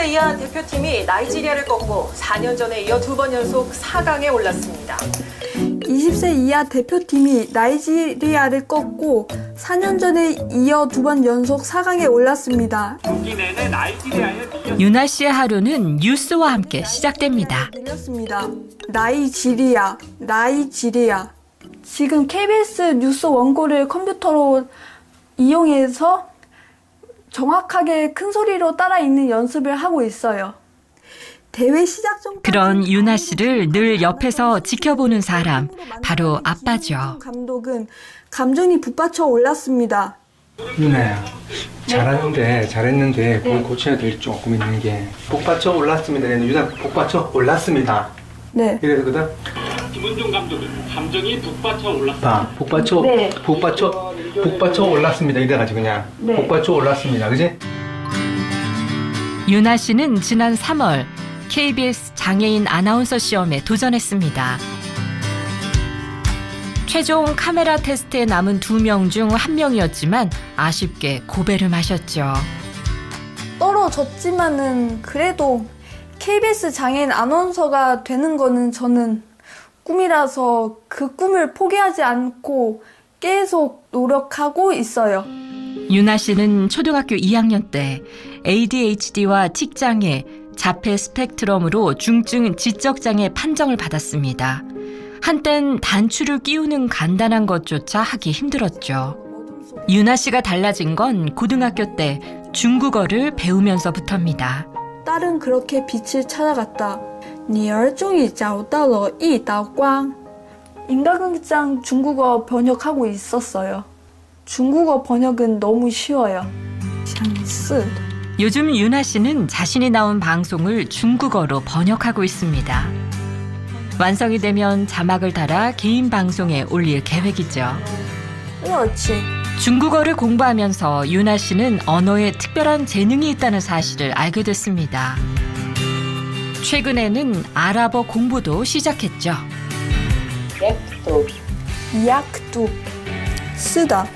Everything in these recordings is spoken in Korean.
20세 이하 대표팀이 나이지리아를 꺾고 4년 전에 이어 2번 연속 4강에 올랐습니다. 20세 이하 대표팀이 나이지리아를 꺾고 4년 전에 이어 2번 연속 4강에 올랐습니다. 경기 내내 나이지리아의 유나 씨의 하루는 뉴스와 함께 시작됩니다. 들렸습니다. 나이지리아. 지금 KBS 뉴스 원고를 컴퓨터로 이용해서 정확하게 큰 소리로 따라 읽는 연습을 하고 있어요. 대회 시작 전까지 그런 유나 씨를 늘 옆에서 지켜보는 사람, 바로 아빠죠. 감독은 감정이 북받쳐 올랐습니다. 유나야, 잘했는데 그걸 고쳐야 될 조금 있는 게 복받쳐 올랐습니다. 유나 복받쳐 올랐습니다. 네. 이래야 되거든. 김은중 감독은 감정이 북받쳐 올랐다. 복받쳐 올랐습니다. 이래가지고 그냥 복받쳐 올랐습니다. 그지? 유나 씨는 지난 3월 KBS 장애인 아나운서 시험에 도전했습니다. 최종 카메라 테스트에 남은 2명 중 1명이었지만 아쉽게 고배를 마셨죠. 떨어졌지만은 그래도 KBS 장애인 아나운서가 되는 거는 저는 꿈이라서 그 꿈을 포기하지 않고 계속 노력하고 있어요. 유나 씨는 초등학교 2학년 때 ADHD와 틱장애, 자폐 스펙트럼으로 중증 지적장애 판정을 받았습니다. 한땐 단추를 끼우는 간단한 것조차 하기 힘들었죠. 유나 씨가 달라진 건 고등학교 때 중국어를 배우면서부터입니다. 딸은 그렇게 빛을 찾아갔다. 你儿终于找到了一道光. 인간극장 중국어 번역하고 있었어요. 중국어 번역은 너무 쉬워요. 相似. 요즘 유나 씨는 자신이 나온 방송을 중국어로 번역하고 있습니다. 완성이 되면 자막을 달아 개인 방송에 올릴 계획이죠. 热情. 중국어를 공부하면서 유나 씨는 언어에 특별한 재능이 있다는 사실을 알게 됐습니다. 최근에는 아랍어 공부도 시작했죠. 약도. 쓰다.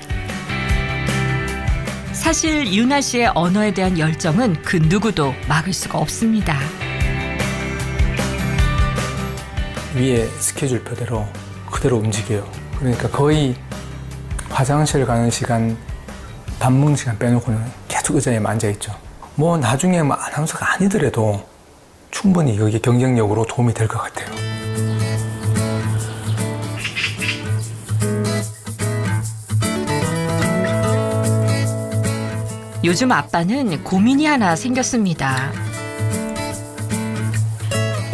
사실 유나 씨의 언어에 대한 열정은 그 누구도 막을 수가 없습니다. 위에 스케줄표대로 그대로 움직여요. 그러니까 거의 화장실 가는 시간, 밥 먹는 시간 빼놓고는 계속 의자에 앉아있죠. 뭐 나중에 뭐 아나운서가 아니더라도 충분히 여기 경쟁력으로 도움이 될 것 같아요. 요즘 아빠는 고민이 하나 생겼습니다.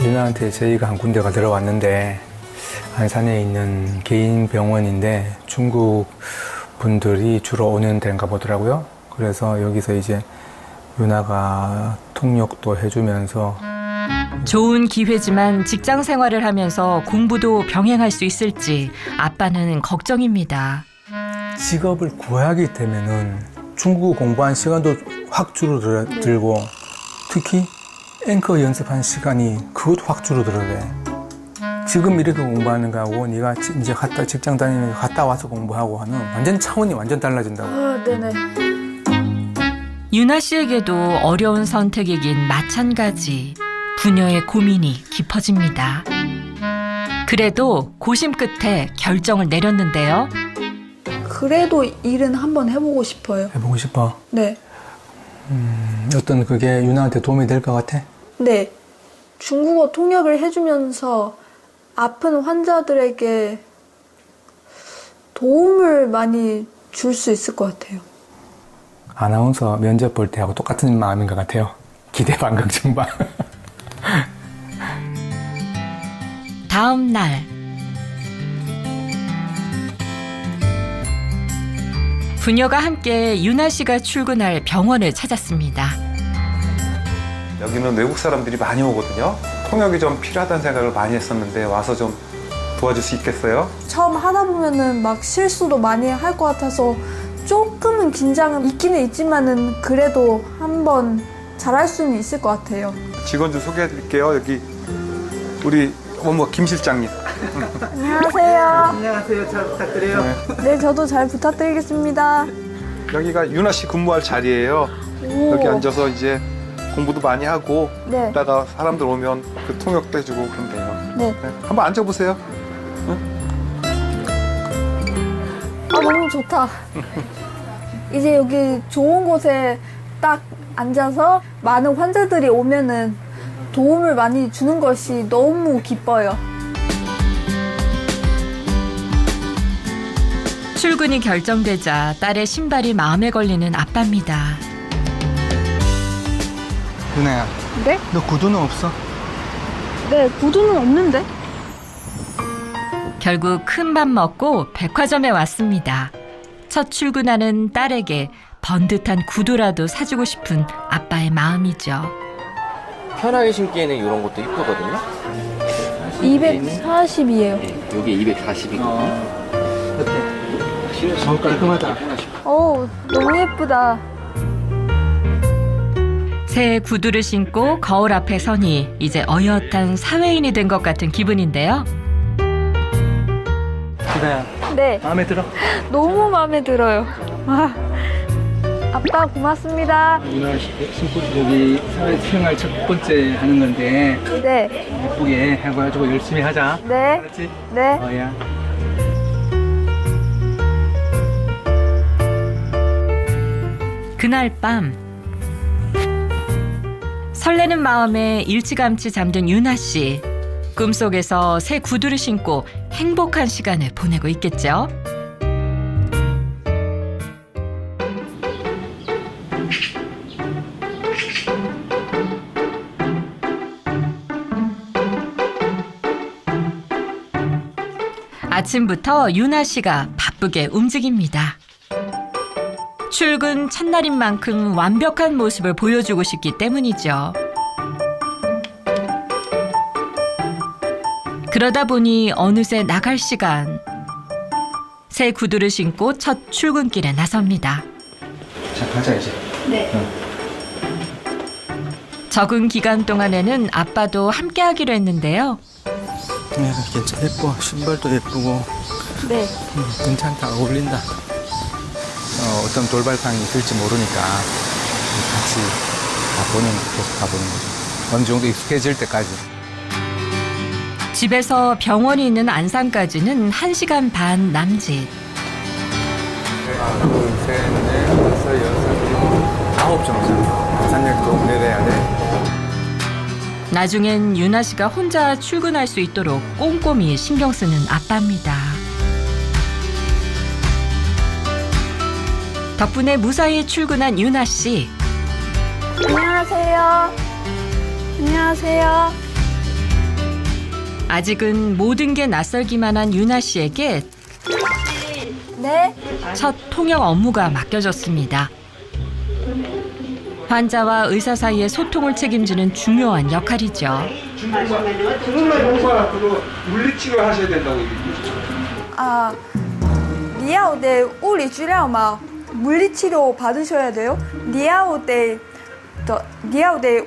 유나한테 저희가 한 군데가 들어왔는데 안산에 있는 개인 병원인데 중국 분들이 주로 오는 데인가 보더라고요. 그래서 여기서 이제 유나가 통역도 해주면서 좋은 기회지만 직장 생활을 하면서 공부도 병행할 수 있을지 아빠는 걱정입니다. 직업을 구하게 되면은 중국어 공부한 시간도 확 줄어들고 특히 앵커 연습한 시간이 그것도 확 줄어들어요. 지금 이렇게 공부하는 거하고 네가 이제 직장 다니면서 갔다 와서 공부하고 하는 완전 차원이 완전 달라진다고. 네네. 유나 씨에게도 어려운 선택이긴 마찬가지. 부녀의 고민이 깊어집니다. 그래도 고심 끝에 결정을 내렸는데요. 그래도 일은 한번 해보고 싶어요. 해보고 싶어? 네. 어떤 그게 유나한테 도움이 될 것 같아? 네. 중국어 통역을 해주면서 아픈 환자들에게 도움을 많이 줄 수 있을 것 같아요. 아나운서 면접 볼 때하고 똑같은 마음인 것 같아요. 기대 반 걱정 반. 다음 날 부녀가 함께 유나 씨가 출근할 병원을 찾았습니다. 여기는 외국 사람들이 많이 오거든요. 통역이 좀 필요하다는 생각을 많이 했었는데 와서 좀 도와줄 수 있겠어요? 처음 하다 보면은 막 실수도 많이 할 것 같아서 조금은 긴장은 있기는 있지만은 그래도 한번 잘할 수는 있을 것 같아요. 직원들 소개해 드릴게요. 여기 우리 어머 김 실장님. 안녕하세요. 안녕하세요. 잘 부탁드려요. 네, 저도 잘 부탁드리겠습니다. 여기가 유나 씨 근무할 자리예요. 여기 앉아서 이제 공부도 많이 하고 네. 이따가 사람들 오면 그 통역도 해주고 그러면 돼요. 네. 네. 한번 앉아보세요. 아, 너무 좋다. 이제 여기 좋은 곳에 딱 앉아서 많은 환자들이 오면은 도움을 많이 주는 것이 너무 기뻐요. 출근이 결정되자 딸의 신발이 마음에 걸리는 아빠입니다. 유나야, 네? 너 구두는 없어? 네, 구두는 없는데? 결국 큰 밥 먹고 백화점에 왔습니다. 첫 출근하는 딸에게 번듯한 구두라도 사주고 싶은 아빠의 마음이죠. 편하게 신기에는 이런 것도 이쁘거든요. 240이에요. 네, 여기 240이거든요. 깔끔하다. 너무 예쁘다. 새 구두를 신고 거울 앞에 서니 이제 어엿한 사회인이 된 것 같은 기분인데요. 유나야, 네, 마음에 들어? 너무 마음에 들어요. 아빠 고맙습니다. 유나 신고 여기 사회생활 첫 번째 하는 건데 네, 예쁘게 해가지고 열심히 하자. 네, 알았지? 네. 야. 그날 밤 설레는 마음에 일찌감치 잠든 유나 씨. 꿈속에서 새 구두를 신고 행복한 시간을 보내고 있겠죠. 아침부터 유나 씨가 바쁘게 움직입니다. 출근 첫날인 만큼 완벽한 모습을 보여주고 싶기 때문이죠. 그러다 보니 어느새 나갈 시간. 새 구두를 신고 첫 출근길에 나섭니다. 자, 가자 이제. 적응 기간 동안에는 아빠도 함께하기로 했는데요. 네, 괜찮아. 예뻐. 신발도 예쁘고. 네. 괜찮다. 어울린다. 어떤 돌발상이 있을지 모르니까 같이 계속 가보는 거죠. 어느 정도 익숙해질 때까지. 집에서 병원이 있는 안산까지는 1시간 반 남짓. 하나, 둘, 셋, 넷, 다섯, 여섯, 일곱, 9 정도. 안산역도 내려야 돼. 나중엔 유나 씨가 혼자 출근할 수 있도록 꼼꼼히 신경 쓰는 아빠입니다. 덕분에 무사히 출근한 유나 씨. 안녕하세요. 안녕하세요. 아직은 모든 게 낯설기만 한 유나 씨에게 네. 첫 통역 업무가 맡겨졌습니다. 환자와 의사 사이의 소통을 책임지는 중요한 역할이죠. 정말 뭔가 그거 물리치료 하셔야 된다고 얘기했죠. 아, 你要的物理治疗吗? 물리치료 받으셔야 돼요? 你要的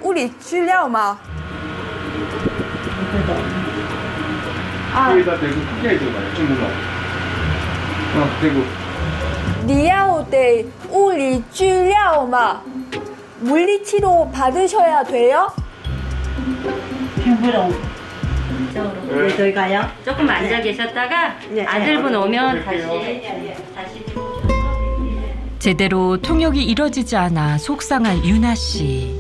物理治疗吗? 여기다 대고 크게 해줘봐요. 좀 눌러. 대고. 你要的物理治疗吗? 물리치료 받으셔야 돼요? 네, 저희 가요. 조금 앉아 계셨다가 아들분 오면 다시 제대로 통역이 이뤄지지 않아 속상한 유나 씨.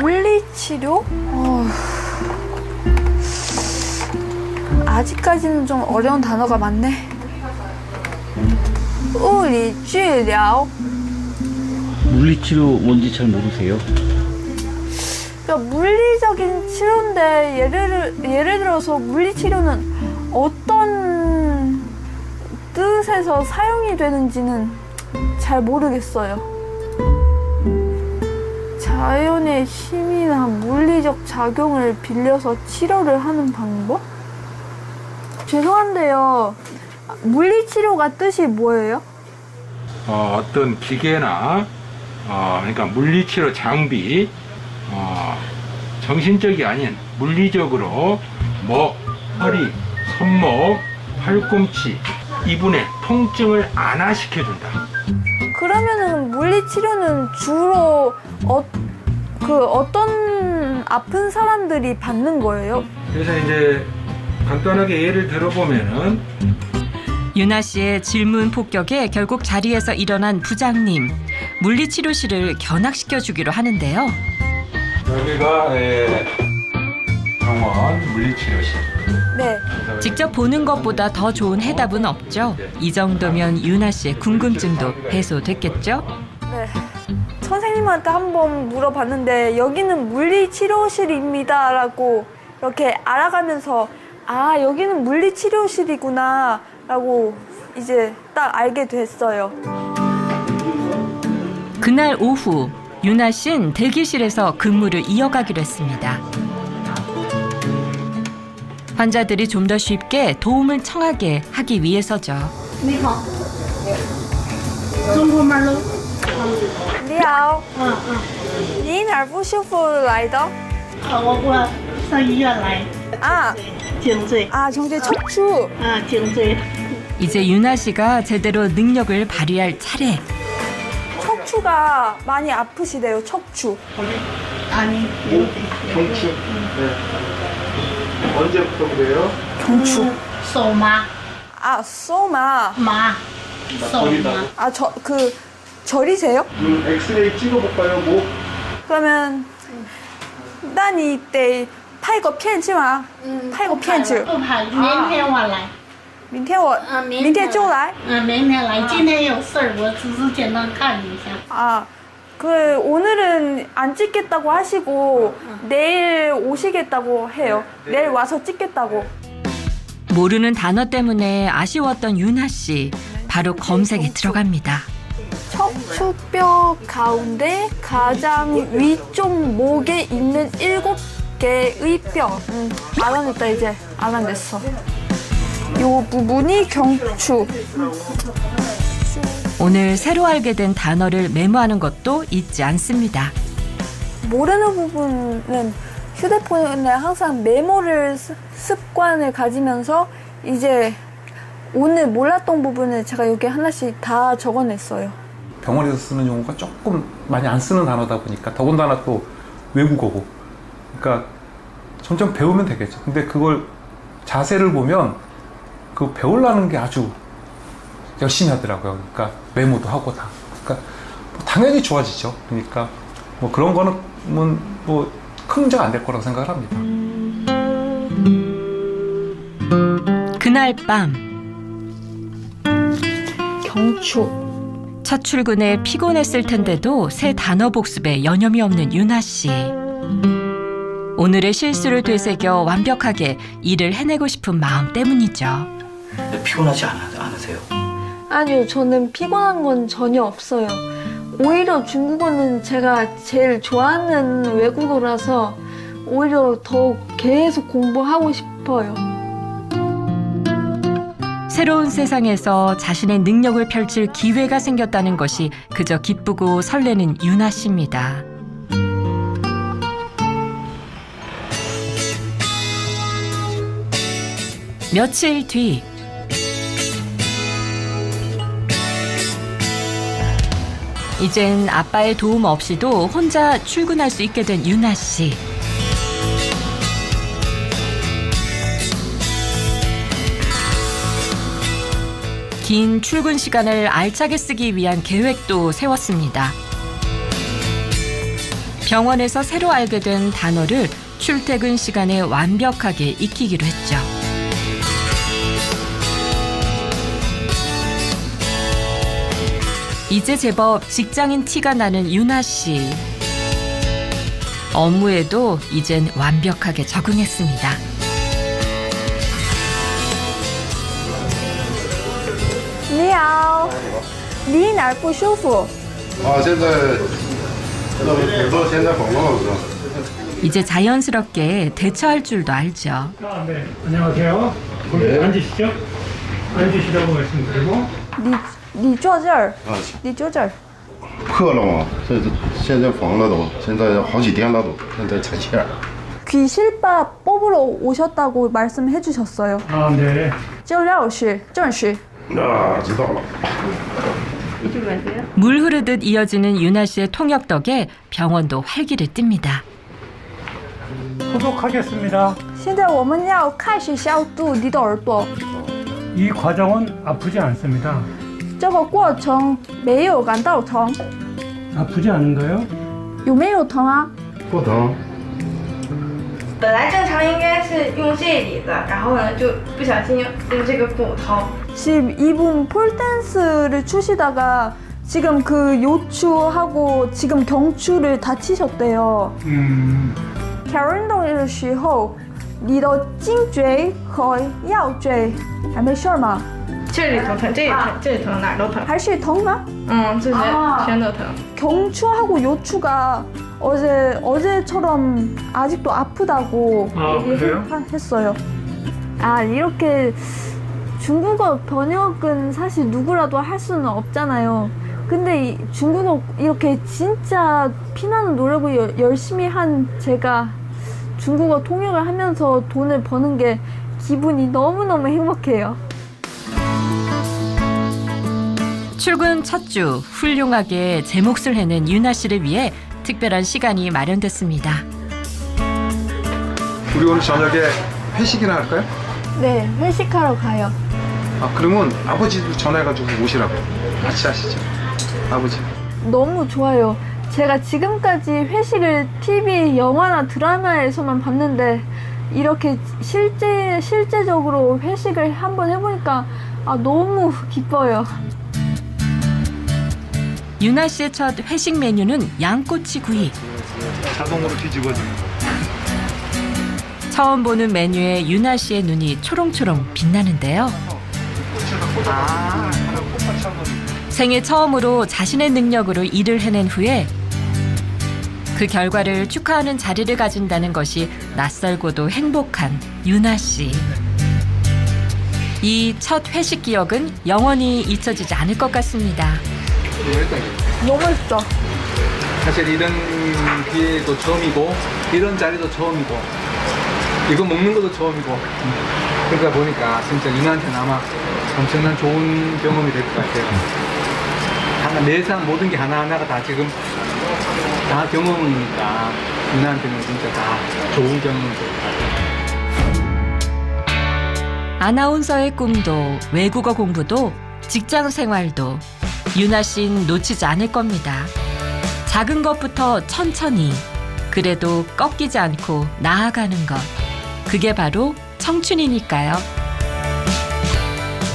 물리치료? 아직까지는 좀 어려운 단어가 많네. 物理治疗. 물리치료 뭔지 잘 모르세요? 그러니까 물리적인 치료인데 예를 들어서 물리치료는 어떤 뜻에서 사용이 되는지는 잘 모르겠어요. 자연의 힘이나 물리적 작용을 빌려서 치료를 하는 방법? 죄송한데요. 물리치료가 뜻이 뭐예요? 어떤 기계나 그러니까 물리치료 장비, 정신적이 아닌 물리적으로 목, 허리, 손목, 팔꿈치, 이분의 통증을 안화시켜준다. 그러면은 물리치료는 주로 그 어떤 아픈 사람들이 받는 거예요? 그래서 이제 간단하게 예를 들어보면은 유나 씨의 질문 폭격에 결국 자리에서 일어난 부장님. 물리치료실을 견학시켜 주기로 하는데요. 여기가 병원 물리치료실. 네. 직접 보는 것보다 더 좋은 해답은 없죠. 이 정도면 유나 씨의 궁금증도 해소됐겠죠? 네. 선생님한테 한번 물어봤는데 여기는 물리치료실입니다라고 이렇게 알아가면서 아 여기는 물리치료실이구나 라고 이제 딱 알게 됐어요. 그날 오후 유나 씨는 대기실에서 근무를 이어가기로 했습니다. 환자들이 좀 더 쉽게 도움을 청하게 하기 위해서죠. 你好，你哪儿不舒服来的？我上医院来，啊颈椎， 아 정제 척추. 颈椎。 이제 유나 씨가 제대로 능력을 발휘할 차례. 척추가 많이 아프시대요. 척추. 아니, 경추. 네. 언제부터 그래요? 경추. 手麻 아 소마. 麻，手麻。 아 저 그 절이세요? 엑스레이 찍어볼까요? 목? 그러면 那你得拍个片子吗？拍个片子。不拍，明天我来。明天我明天就来。明天来，今天有事儿，我只是简单看一下。 아, 그 오늘은 안 찍겠다고 하시고 내일 오시겠다고 해요. 내일 와서 찍겠다고. 모르는 단어 때문에 아쉬웠던 유나 씨. 바로 검색에 들어갑니다. 척추뼈 가운데 가장 위쪽 목에 있는 7개의 뼈. 알아냈다 이제. 알아냈어. 요 부분이 경추. 오늘 새로 알게 된 단어를 메모하는 것도 잊지 않습니다. 모르는 부분은 휴대폰에 항상 메모를 습관을 가지면서 이제 오늘 몰랐던 부분을 제가 여기 하나씩 다 적어냈어요. 병원에서 쓰는 용어가 조금 많이 안 쓰는 단어다 보니까 더군다나 또 외국어고 그러니까 점점 배우면 되겠죠. 근데 그걸 자세를 보면 그 배우려는 게 아주 열심히 하더라고요. 그러니까 메모도 하고 다. 그러니까 뭐 당연히 좋아지죠. 그러니까 뭐 그런 거는 뭐 큰 문제가 안 될 거라고 생각을 합니다. 그날 밤 경추. 첫 출근에 피곤했을 텐데도 새 단어 복습에 여념이 없는 유나 씨. 오늘의 실수를 되새겨 완벽하게 일을 해내고 싶은 마음 때문이죠. 피곤하지 않으세요? 아니요, 저는 피곤한 건 전혀 없어요. 오히려 중국어는 제가 제일 좋아하는 외국어라서 오히려 더 계속 공부하고 싶어요. 새로운 세상에서 자신의 능력을 펼칠 기회가 생겼다는 것이 그저 기쁘고 설레는 유나 씨입니다. 며칠 뒤 이젠 아빠의 도움 없이도 혼자 출근할 수 있게 된 유나 씨. 긴 출근 시간을 알차게 쓰기 위한 계획도 세웠습니다. 병원에서 새로 알게 된 단어를 출퇴근 시간에 완벽하게 익히기로 했죠. 이제 제법 직장인 티가 나는 유나 씨. 업무에도 이젠 완벽하게 적응했습니다. 你好，你哪儿不舒服？现在耳朵现在缝了是吧？ 이제 자연스럽게 대처할 줄도 알죠. 네, 안녕하세요. 앉으시죠. 앉으시라고 말씀드리고. 你坐这儿，你坐这儿。破了吗？现在缝了都，现在好几天了都，现在拆线。 귀실밥 뽑으러 오셨다고 말씀해 주셨어요. 아, 네. 郑老师，郑老师。 知道了。 이쪽으로 가세요. 물 흐르듯 이어지는 유나 씨의 통역 덕에 병원도 활기를 띱니다. 소독하겠습니다. 现在我们要开始消毒你的耳朵。 이 과정은 아프지 않습니다. 这个过程没有感到疼， 아프지 않은가요? 有没有疼啊？不疼。本来正常应该是用这里的，然后呢就不小心用这个骨头。 지금 이분 폴댄스를 추시다가 지금 그 요추하고 지금 경추를 다치셨대요. 调运动的时候，你的颈椎和腰椎还没事儿吗？这里头疼，这里疼，这里疼，哪儿都疼。还是疼吗？这些全都疼。 경추하고 요추가 어제처럼 아직도 아프다고 얘기했어요. 아, 이렇게 중국어 번역은 사실 누구라도 할 수는 없잖아요. 근데 이 중국어 이렇게 진짜 피나는 노력을 열심히 한 제가 중국어 통역을 하면서 돈을 버는 게 기분이 너무너무 행복해요. 출근 첫 주 훌륭하게 제 몫을 해낸 유나 씨를 위해 특별한 시간이 마련됐습니다. 우리 오늘 저녁에 회식이나 할까요? 네, 회식하러 가요. 아, 그러면 아버지도 전화해가지고 오시라고. 같이 하시죠. 아버지. 너무 좋아요. 제가 지금까지 회식을 TV, 영화나 드라마에서만 봤는데 이렇게 실제적으로 회식을 한번 해보니까 너무 기뻐요. 유나 씨의 첫 회식 메뉴는 양꼬치 구이. 자동으로 뒤집어져. 처음 보는 메뉴에 유나 씨의 눈이 초롱초롱 빛나는데요. 생애 처음으로 자신의 능력으로 일을 해낸 후에 그 결과를 축하하는 자리를 가진다는 것이 낯설고도 행복한 유나 씨. 이 첫 회식 기억은 영원히 잊혀지지 않을 것 같습니다. 너무 맛있다. 사실 이런 기회도 처음이고 이런 자리도 처음이고 이거 먹는 것도 처음이고 그러다 보니까 진짜 유나한테는 아마 엄청난 좋은 경험이 될 것 같아요. 매상 모든 게 하나하나가 다 지금 다 경험이니까 유나한테는 진짜 다 좋은 경험이 될 것 같아요. 아나운서의 꿈도 외국어 공부도 직장 생활도 유나 씨는 놓치지 않을 겁니다. 작은 것부터 천천히 그래도 꺾이지 않고 나아가는 것. 그게 바로 청춘이니까요.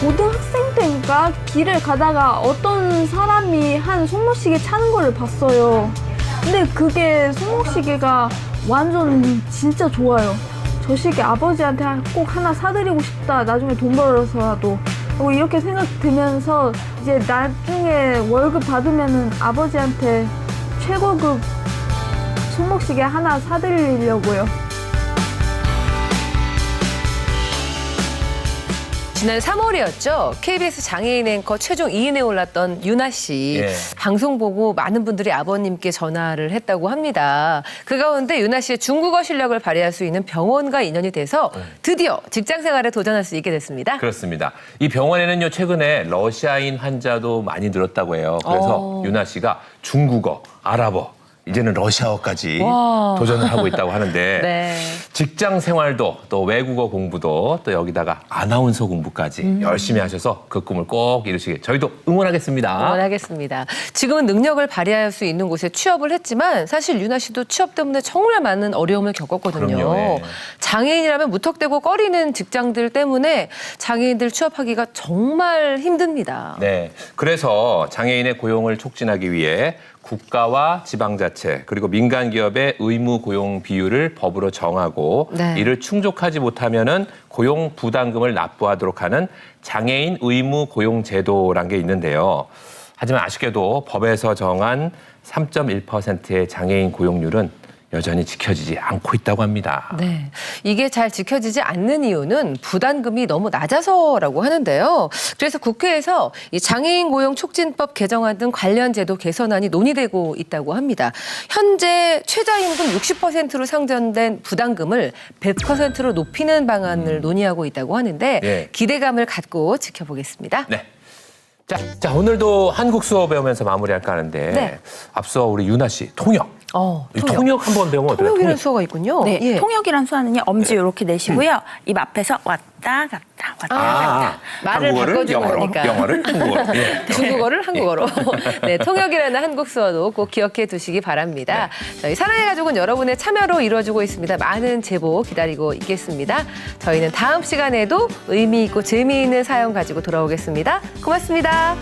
고등학생 때인가 길을 가다가 어떤 사람이 한 손목시계 차는 거를 봤어요. 근데 그게 손목시계가 완전 진짜 좋아요. 저 시계 아버지한테 꼭 하나 사드리고 싶다. 나중에 돈 벌어서라도. 이렇게 생각되면서 이제 나중에 월급 받으면은 아버지한테 최고급 손목시계 하나 사드리려고요. 지난 3월이었죠. KBS 장애인 앵커 최종 2인에 올랐던 유나 씨. 예. 방송 보고 많은 분들이 아버님께 전화를 했다고 합니다. 그 가운데 유나 씨의 중국어 실력을 발휘할 수 있는 병원과 인연이 돼서 드디어 직장 생활에 도전할 수 있게 됐습니다. 그렇습니다. 이 병원에는요, 최근에 러시아인 환자도 많이 늘었다고 해요. 그래서 유나 씨가 중국어, 아랍어, 이제는 러시아어까지 도전을 하고 있다고 하는데 네. 직장 생활도 또 외국어 공부도 또 여기다가 아나운서 공부까지 열심히 하셔서 그 꿈을 꼭 이루시길 저희도 응원하겠습니다. 응원하겠습니다. 지금은 능력을 발휘할 수 있는 곳에 취업을 했지만 사실 유나 씨도 취업 때문에 정말 많은 어려움을 겪었거든요. 그럼요, 예. 장애인이라면 무턱대고 꺼리는 직장들 때문에 장애인들 취업하기가 정말 힘듭니다. 네, 그래서 장애인의 고용을 촉진하기 위해 국가와 지방자치 그리고 민간 기업의 의무 고용 비율을 법으로 정하고 네. 이를 충족하지 못하면은 고용 부담금을 납부하도록 하는 장애인 의무 고용 제도란 게 있는데요. 하지만 아쉽게도 법에서 정한 3.1%의 장애인 고용률은 여전히 지켜지지 않고 있다고 합니다. 네, 이게 잘 지켜지지 않는 이유는 부담금이 너무 낮아서라고 하는데요. 그래서 국회에서 이 장애인 고용 촉진법 개정안 등 관련 제도 개선안이 논의되고 있다고 합니다. 현재 최저임금 60%로 상정된 부담금을 100%로 높이는 방안을 논의하고 있다고 하는데 네. 기대감을 갖고 지켜보겠습니다. 네. 자, 오늘도 한국 수어 배우면서 마무리할까 하는데 네. 앞서 우리 유나 씨 통역. 이 통역 한번 배우면 어때요? 통역이라는 수어가 있군요. 네, 예. 통역이란 수어는요. 엄지 이렇게 내시고요. 입 앞에서 왔다 갔다 왔다 갔다. 말을 한국어를 바꿔주는 영어로, 거니까. 영어를 한국어로. 예. 중국어를 한국어로. 네, 통역이라는 한국 수어도 꼭 기억해 두시기 바랍니다. 저희 사랑의 가족은 여러분의 참여로 이루어지고 있습니다. 많은 제보 기다리고 있겠습니다. 저희는 다음 시간에도 의미 있고 재미있는 사연 가지고 돌아오겠습니다. 고맙습니다.